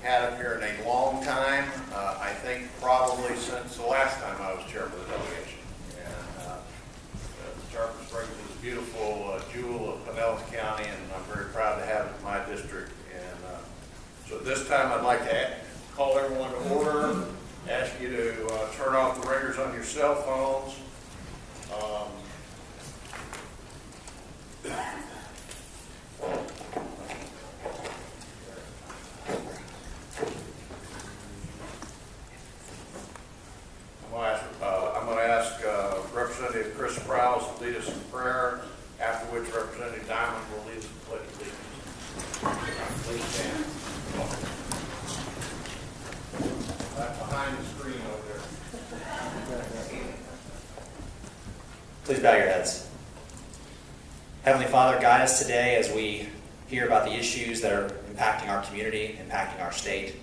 had them here in a long time. I think probably since the last time I was chairman of the delegation. And Tarpon Springs is a beautiful jewel of Pinellas County, and I'm very proud to have it in my district. And so at this time, I'd like to call everyone to order, ask you to turn off the ringers on your cell phones. I'm going to ask Representative Chris Prowse to lead us in prayer, after which Representative Diamond will lead us in pledge of allegiance. Please stand. Right behind the screen over there. Please bow your heads. Heavenly Father, guide us today as we hear about the issues that are impacting our community, impacting our state.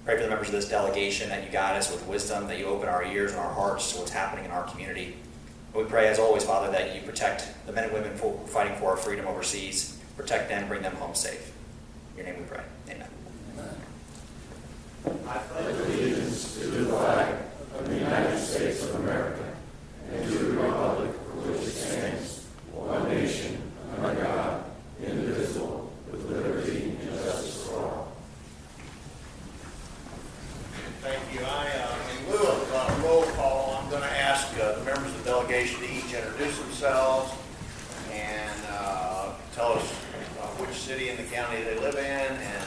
Pray for the members of this delegation that you guide us with wisdom, that you open our ears and our hearts to what's happening in our community. We pray, as always, Father, that you protect the men and women fighting for our freedom overseas. Protect them, bring them home safe. In your name we pray. Amen. I pledge allegiance to the flag of the United States of America and to the republic for which it stands, one nation, under God, indivisible, with liberty and justice for all. Thank you. In lieu of roll call, I'm going to ask the members of the delegation to each introduce themselves and tell us which city in the county they live in and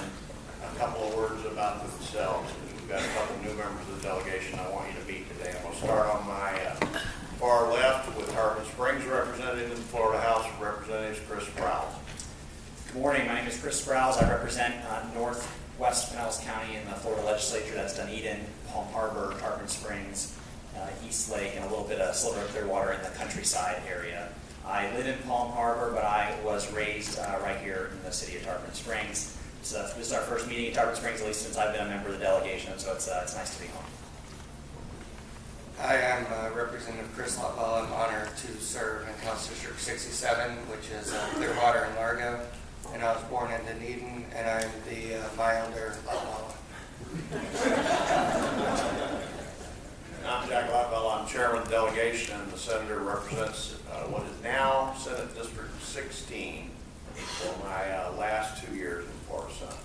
a couple of words about themselves. We've got a couple of new members of the delegation I want you to meet today. I'm going to start on my far left with Tarpon Springs representative in the Florida House of Representatives, Chris Prowse. Good morning. My name is Chris Prowse. I represent Northwest Pinellas County in the Florida Legislature. That's Dunedin, Palm Harbor, Tarpon Springs, East Lake, and a little bit of sliver of Clearwater in the countryside area. I live in Palm Harbor, but I was raised right here in the city of Tarpon Springs. So this is our first meeting in Tarpon Springs, at least since I've been a member of the delegation, so it's nice to be home. Hi, I'm Representative Chris Lotwell. I'm honored to serve in House District 67, which is Clearwater and Largo. And I was born in Dunedin, and I'm the Bylder Lotwell. I'm Jack Lotwell. I'm chairman of the delegation, and the senator represents what is now Senate District 16 for my last 2 years in Florida Senate.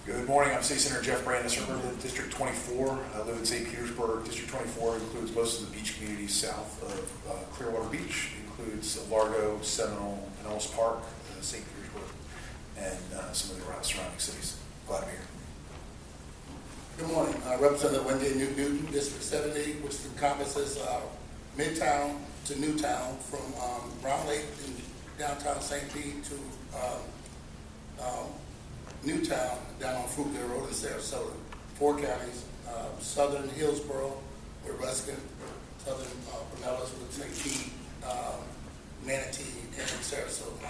Good morning. I'm State Senator Jeff Brandis. I represent District 24. I live in St. Petersburg. District 24 includes most of the beach communities south of Clearwater Beach. It includes Largo, Seminole, Pinellas Park, St. Petersburg, and some of the surrounding cities. Glad to be here. Good morning. Representative Wendy Newton, District 70, which encompasses Midtown to Newtown, from Brown Lake in downtown St. Pete to Newtown down on Fruitvale Road in Sarasota. 4 counties: southern Hillsborough with Ruskin, southern Pinellas with St. Pete, Manatee, and Sarasota.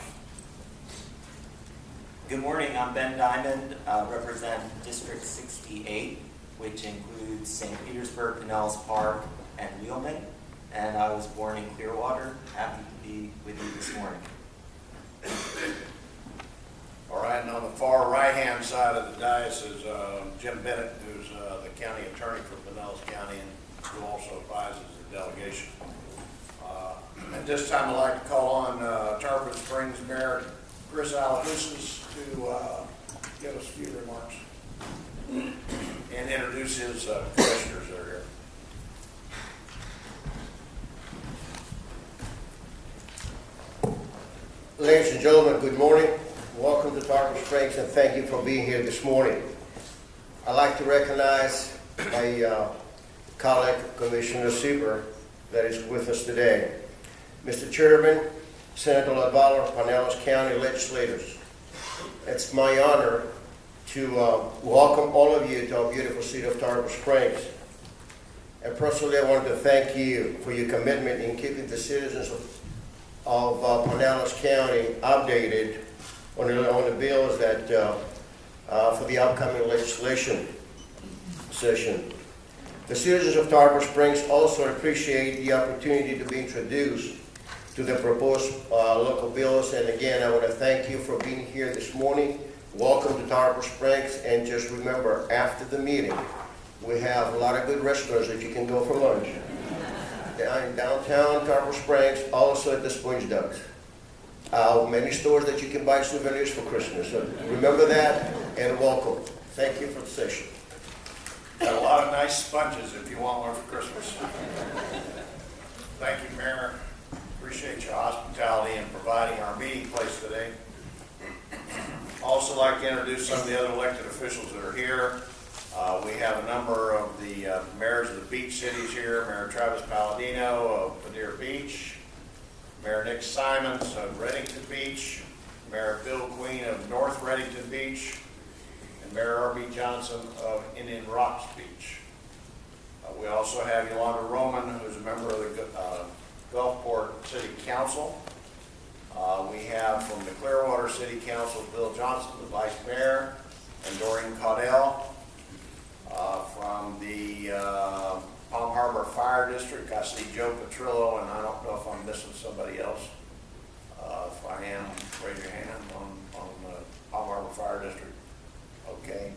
Good morning, I'm Ben Diamond, represent District 68, which includes St. Petersburg, Pinellas Park, and Wheelman, and I was born in Clearwater. Happy to be with you this morning. All right, and on the far right-hand side of the dais is Jim Bennett, who's the county attorney for Pinellas County and who also advises the delegation. At this time, I'd like to call on Tarpon Springs Mayor Chris Alahousas to give us a few remarks and introduce his commissioners that are here. Ladies and gentlemen, good morning. Welcome to Tarpon Springs, and thank you for being here this morning. I'd like to recognize my colleague, Commissioner Sieber, that is with us today. Mr. Chairman, Senator Lotwell, Pinellas County Legislators, it's my honor to welcome all of you to our beautiful city of Tarpon Springs. And personally, I wanted to thank you for your commitment in keeping the citizens of Pinellas County updated on the bills that for the upcoming legislation session. The citizens of Tarpon Springs also appreciate the opportunity to be introduced to the proposed local bills. And again, I want to thank you for being here this morning. welcome to Tarpon Springs, and just remember, after the meeting, we have a lot of good restaurants that you can go for lunch. Downtown Tarpon Springs, also at the Sponge Ducks. Many stores that you can buy souvenirs for Christmas. So remember that, and welcome. Thank you for the session. Got a lot of nice sponges if you want one for Christmas. Thank you, Mayor. Appreciate your hospitality and providing our meeting place today. Also like to introduce some of the other elected officials that are here. We have a number of the mayors of the beach cities here. Mayor Travis Palladino of Padre Beach, Mayor Nick Simons of Reddington Beach, Mayor Bill Queen of North Reddington Beach, and Mayor R.B. Johnson of Indian Rocks Beach. We also have Yolanda Roman, who's a member of the Gulfport City Council. We have from the Clearwater City Council, Bill Johnson, the Vice Mayor, and Doreen Caudell. From the Palm Harbor Fire District, I see Joe Petrillo, and I don't know if I'm missing somebody else. If I am, raise your hand on the Palm Harbor Fire District. Okay.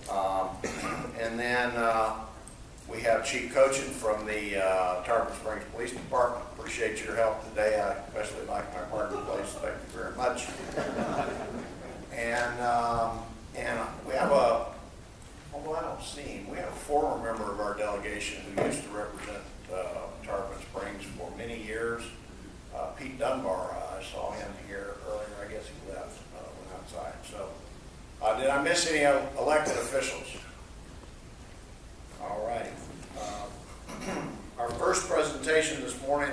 And then we have Chief Cochin from the Tarpon Springs Police Department. Appreciate your help today. I especially like my parking place. Thank you very much. And we have although I don't see him, we have a former member of our delegation who used to represent Tarpon Springs for many years, Pete Dunbar. I saw him here earlier. I guess he left, went outside. So, did I miss any elected officials? All right. Our first presentation this morning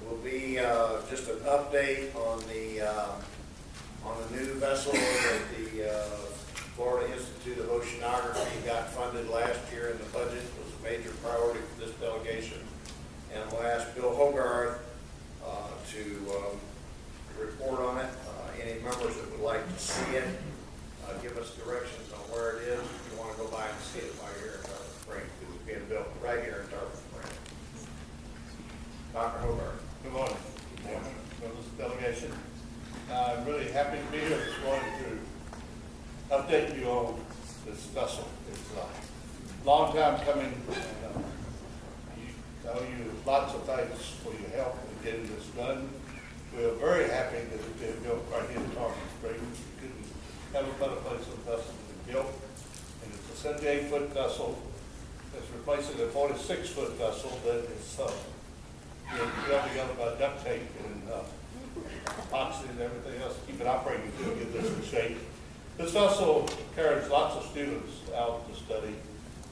will be just an update on the new vessel that the Florida Institute of Oceanography got funded last year in the budget. It was a major priority for this delegation. And we'll ask Bill Hogarth to report on it. Any members that would like to see it, give us directions on where it is. If you want to go by and see it while you're here in Tarpon Springs, because it's being built right here in Tarpon Springs. Dr. Hogarth. Good morning. Members of the delegation. I'm really happy to be here this morning to update you on this vessel. It's a long time coming, and I owe you lots of thanks for your help in getting this done. We're very happy that it's been built right here in Tarpon Springs. We couldn't have a better place for the vessel to be built. And it's a 78-foot vessel that's replacing a 46-foot vessel that is being held together by duct tape and epoxy and everything else to keep it operating to get this in shape. This vessel carries lots of students out to study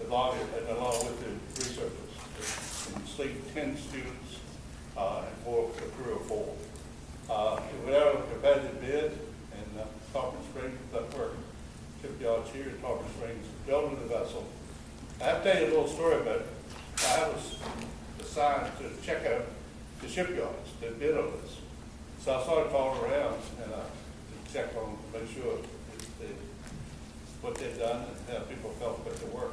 along with the researchers. It can sleep 10 students and for a crew of 4. We have a competitive bid in Tarpon Springs, Duckworth Shipyards here in Tarpon Springs, building the vessel. I have to tell you a little story about it. I was assigned to check out the shipyards that bid on this. So I started calling around and to check on, to make sure what they've done and how people felt about their work.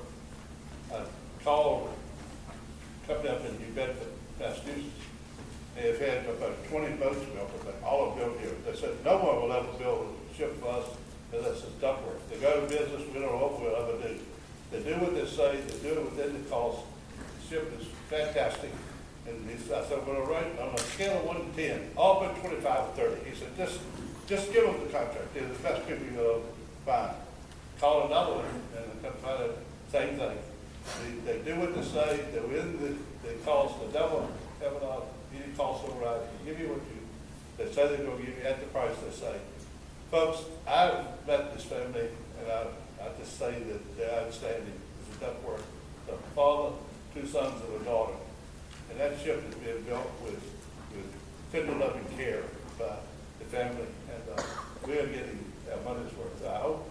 I called a company up in New Bedford, Massachusetts. They've had about 20 boats built, but all of them built here. They said no one will ever build a ship for us unless it's ductwork. They go to business, we don't know what we'll ever do. They do what they say, they do it within the cost. The ship is fantastic. And I said, well, right, on a scale of 1 to 10, all but 25 or 30. He said, just give them the contract. They're the best people you're going to find. Call another one and come find out the same thing. They do what they say. They're within the cost. The devil have any cost override. They give you what they say they're going to give you at the price they say. Folks, I've met this family, and I just say that they're outstanding. It's a ductwork. The father, 2 sons, and a daughter. And that ship is being built with tender loving care by the family, and we are getting our money's worth. I hope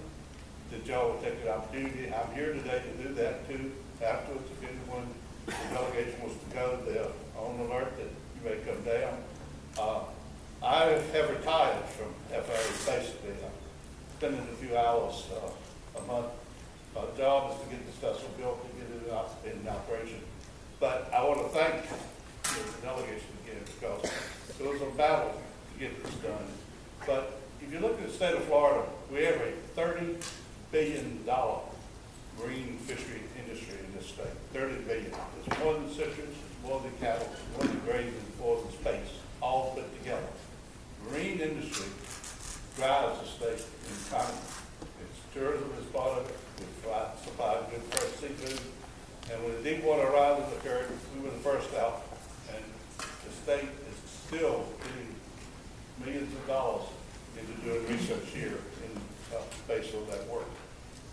that y'all will take the opportunity. I'm here today to do that too. Afterwards, if anyone, the delegation wants to go, they're on alert that you may come down. I have retired from FAA basically. I'm spending a few hours a month. My job is to get this vessel built and get it in operation. But I want to thank the delegation again because it was a battle to get this done. But if you look at the state of Florida, we have a $30 billion marine fishery industry in this state. $30 billion. It's more than citrus, it's more than cattle, it's more than grazing, it's more than space, all put together. Marine industry drives the state in economy. It's tourism is part of it. We supply good fresh seafood. And when the Deepwater Horizon occurred, we were the first out, and the state is still getting millions of dollars into doing research here in based on that work.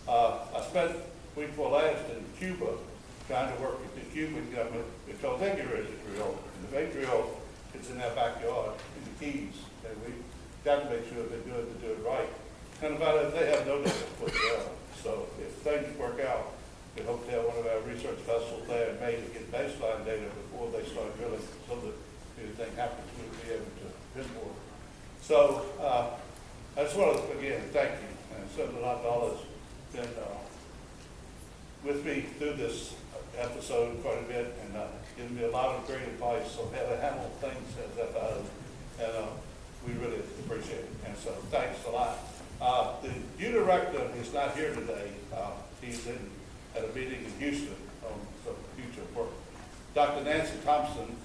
I spent week before last in Cuba trying to work with the Cuban government because they get ready to drill. And if they drill, it's in their backyard in the Keys, and we got to make sure they do it right. And about it, they have no difference with it. So if things work out, we hope to have one of our research vessels there in May to get baseline data before they start drilling, so that if anything happens, we'll be able to pinpoint. So I just want to again thank you, and $7,000 been with me through this episode quite a bit, and given me a lot of great advice on how to handle things as FIO, and we really appreciate it. And so thanks a lot. The new director is not here today. He's at a meeting in Houston on some future work. Dr. Nancy Thompson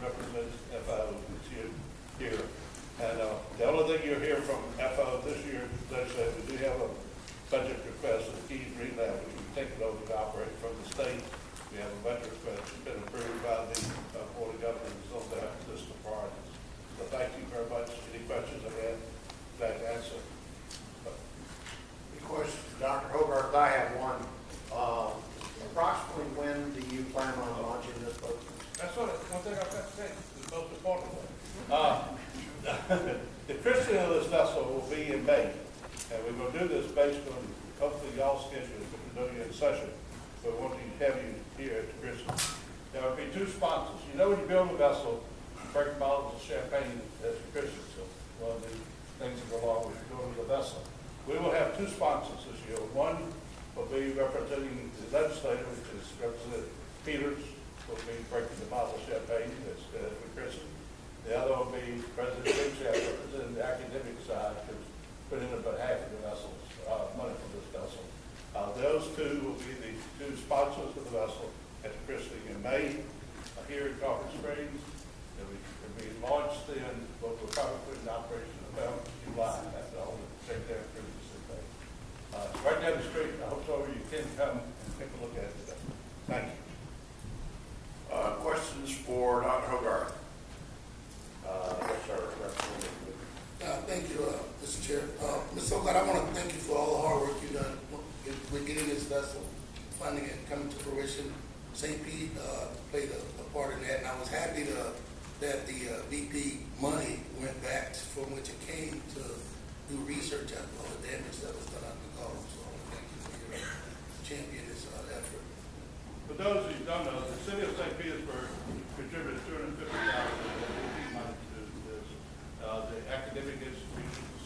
represents FIO here. And the only thing you'll hear from FIO this year, they say we do have a budget request of Keys Green Lab, which we've taken over to operate from the state. We have a budget request that's been approved by the Board of Governors on their list of priorities. So thank you very much. Any questions I have, glad to answer. Any questions for Dr. Hogarth? I have one. Approximately when do you plan on launching this boat? That's one thing I've got to say, the most important one. The christening of this vessel will be in May, and we're going to do this based on hopefully y'all's schedule, but we know you're in session. So we want to have you here at the christening. There will be two sponsors. You know, when you build a vessel, you break bottles of champagne at the christening. So one of the things that go along with building the vessel. We will have two sponsors this year. One will be representing the legislator, which is Representative Peters, will be breaking the bottle of champagne that's for christening. The other will be President Bigshad, representing the academic side, who's put in about half of the vessel's money for this vessel. Those two will be the two sponsors of the vessel at the christening in May here in Coffee Springs. It'll be launched then, but we'll probably put in operation about July after all the secondary cruises and things. Right down the street. I hope so you can come and take a look at it today. Thank you. Questions for Dr. Hogarth? Yes, sir. Thank you, Mr. Chair. Ms. Hogarth, I want to thank you for all the hard work you've done with getting this vessel, funding it, coming to fruition. St. Pete played a part in that, and I was happy that the VP money went back from which it came to do research after all the damage that was done on the Gulf. So thank you for your champion this effort. For those who don't know, the city of St. Petersburg contributed $250,000 VP money to this. The academic institutions,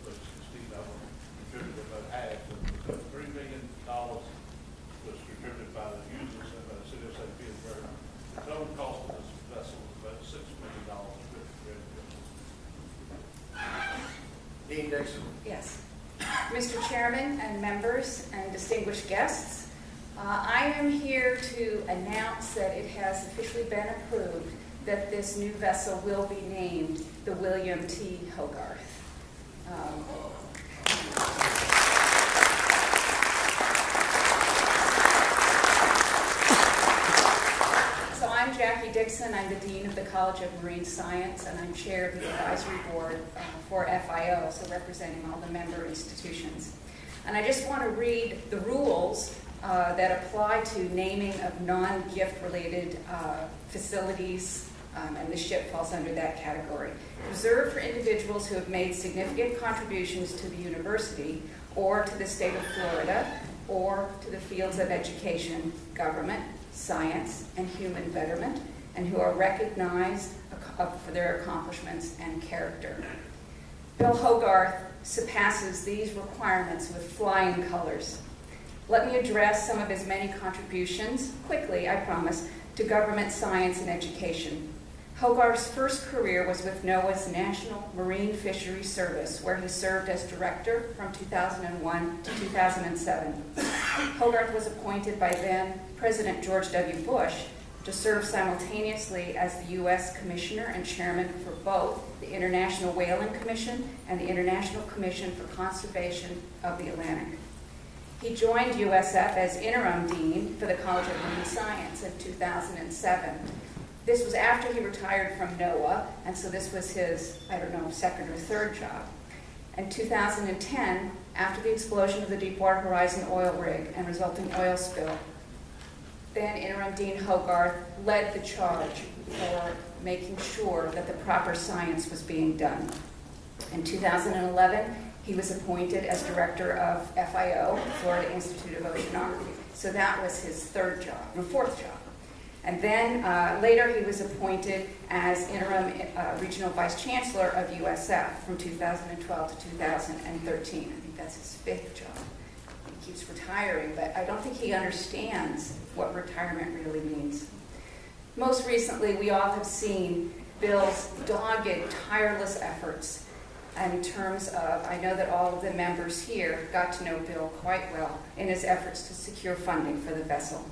which Steve Neville contributed about half. So $3 million was contributed by the users of the city of St. Petersburg. The total cost of this vessel was about $6 million. Dean Dixon. Yes. Mr. Chairman and members and distinguished guests, I am here to announce that it has officially been approved that this new vessel will be named the William T. Hogarth. So I'm Jackie Dixon. I'm the Dean of the College of Marine Science, and I'm Chair of the Advisory Board for FIO, so representing all the member institutions. And I just want to read the rules that apply to naming of non-gift related facilities, and the ship falls under that category. Reserved for individuals who have made significant contributions to the university or to the state of Florida or to the fields of education, government, science, and human betterment, and who are recognized for their accomplishments and character. Bill Hogarth surpasses these requirements with flying colors. Let me address some of his many contributions, quickly, I promise, to government, science, and education. Hogarth's first career was with NOAA's National Marine Fisheries Service, where he served as director from 2001 to 2007. Hogarth was appointed by then President George W. Bush to serve simultaneously as the U.S. Commissioner and Chairman for both the International Whaling Commission and the International Commission for Conservation of the Atlantic. He joined USF as interim dean for the College of Marine Science in 2007. This was after he retired from NOAA, and so this was his, second or third job. In 2010, after the explosion of the Deepwater Horizon oil rig and resulting oil spill, then interim Dean Hogarth led the charge for making sure that the proper science was being done. In 2011, he was appointed as director of FIO, Florida Institute of Oceanography. So that was his fourth job. And then later he was appointed as interim regional vice chancellor of USF from 2012 to 2013. I think that's his fifth job. He keeps retiring, but I don't think he understands what retirement really means. Most recently, we all have seen Bill's dogged, tireless efforts in terms of, I know that all of the members here got to know Bill quite well in his efforts to secure funding for the vessel.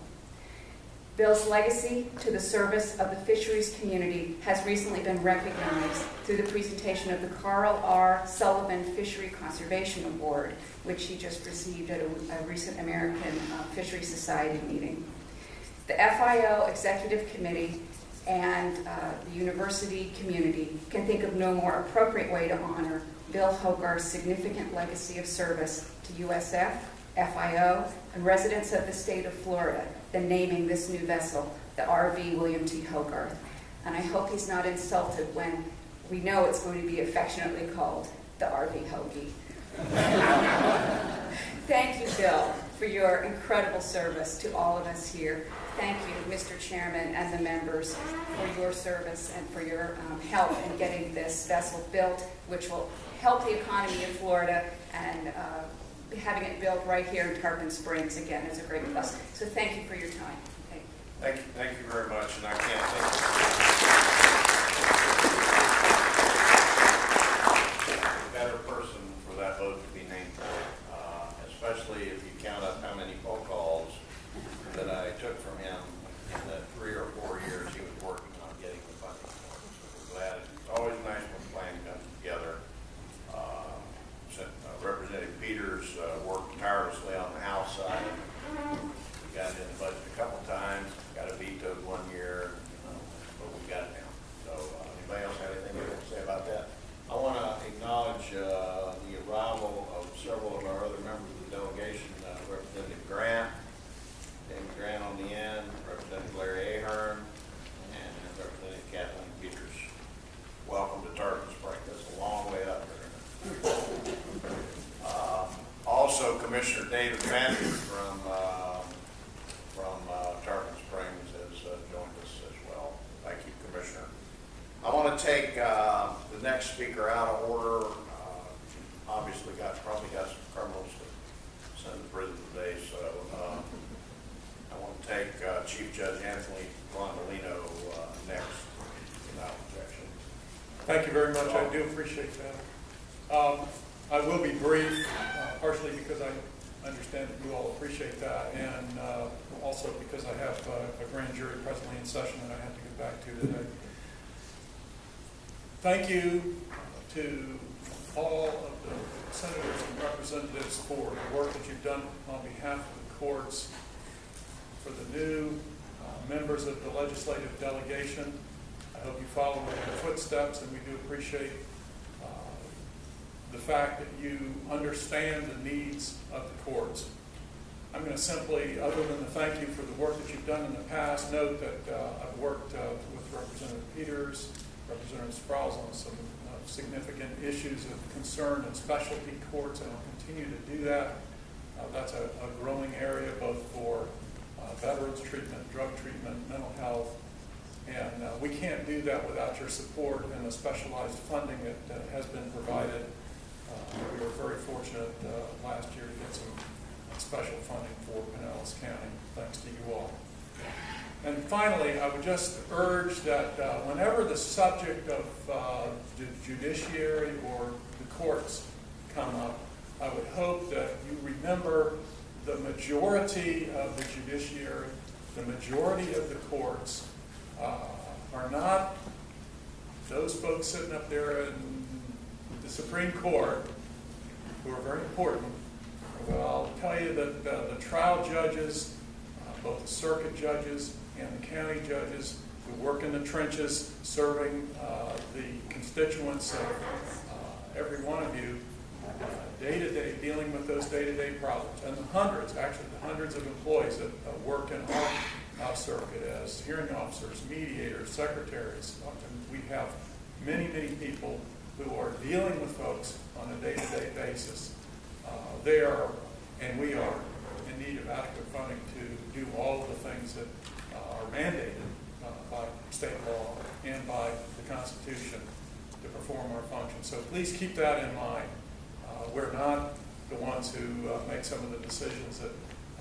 Bill's legacy to the service of the fisheries community has recently been recognized through the presentation of the Carl R. Sullivan Fishery Conservation Award, which he just received at a recent American Fisheries Society meeting. The FIO Executive Committee and the university community can think of no more appropriate way to honor Bill Hogarth's significant legacy of service to USF, FIO, and residents of the state of Florida than naming this new vessel the RV William T. Hogarth. And I hope he's not insulted when we know it's going to be affectionately called the RV Hoagie. Thank you, Bill, for your incredible service to all of us here. Thank you, Mr. Chairman and the members, for your service and for your help in getting this vessel built, which will help the economy of Florida, and having it built right here in Tarpon Springs, again, is a great plus. So thank you for your time. Thank you very much, and I can't think of a better person for that vote to be named for, especially if you count up how many phone calls that I took from him in the 3 or 4 years he was working on getting the funding for it. So we're glad. It's always nice when a plan comes together. Representative Peters worked tirelessly on the House side. We got it in the budget a couple times, got it vetoed 1 year, but we got it now. So anybody else have anything they want to say about that? I want to acknowledge the arrival of several of our other members of the delegation, Representative Grant, David Grant on the end, Representative Larry Ahern, and Representative Kathleen Peters. Welcome to Tarpon Springs. That's a long way up there. Also, Commissioner David Matthews from Tarpon Springs has joined us as well. Thank you, Commissioner. I want to take the next speaker out of order. Obviously, probably got some criminals to send to prison today, so I want to take Chief Judge Anthony Blondolino next without objection. Thank you very much. I do appreciate that. I will be brief, partially because I understand that you all appreciate that, and also because I have a grand jury presently in session that I have to get back to today. Thank you to all of the senators and representatives for the work that you've done on behalf of the courts, for the new members of the legislative delegation. I hope you follow in their footsteps, and we do appreciate the fact that you understand the needs of the courts. I'm going to simply, other than to thank you for the work that you've done in the past, note that I've worked with Representative Peters, Representative Sprouse on some significant issues of concern in specialty courts, and I'll continue to do that. That's a growing area both for veterans treatment, drug treatment, mental health, and we can't do that without your support and the specialized funding that has been provided. We were very fortunate last year to get some special funding for Pinellas County, thanks to you all. And finally, I would just urge that whenever the subject of the judiciary or the courts come up, I would hope that you remember the majority of the judiciary, the majority of the courts are not those folks sitting up there in the Supreme Court who are very important. But I'll tell you that the trial judges, both the circuit judges and the county judges who work in the trenches serving the constituents of every one of you day-to-day, dealing with those day-to-day problems, and the hundreds of employees that work in our circuit as hearing officers, mediators, secretaries. And we have many, many people who are dealing with folks on a day-to-day basis. They are, and we are, in need of adequate funding to do all of the things that are mandated by state law and by the Constitution to perform our function. So please keep that in mind. We're not the ones who make some of the decisions that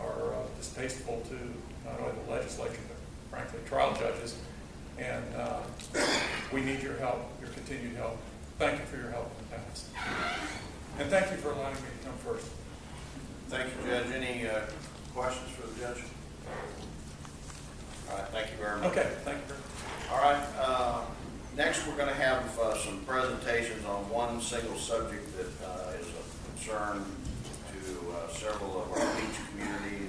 are distasteful to not only the legislature, but frankly, trial judges. And we need your help, your continued help. Thank you for your help in the past. And thank you for allowing me to come first. Thank you, Judge. Any questions for the judge? All right, thank you very much. Okay, thank you very much. All right, next we're going to have some presentations on one single subject that is of concern to several of our beach communities.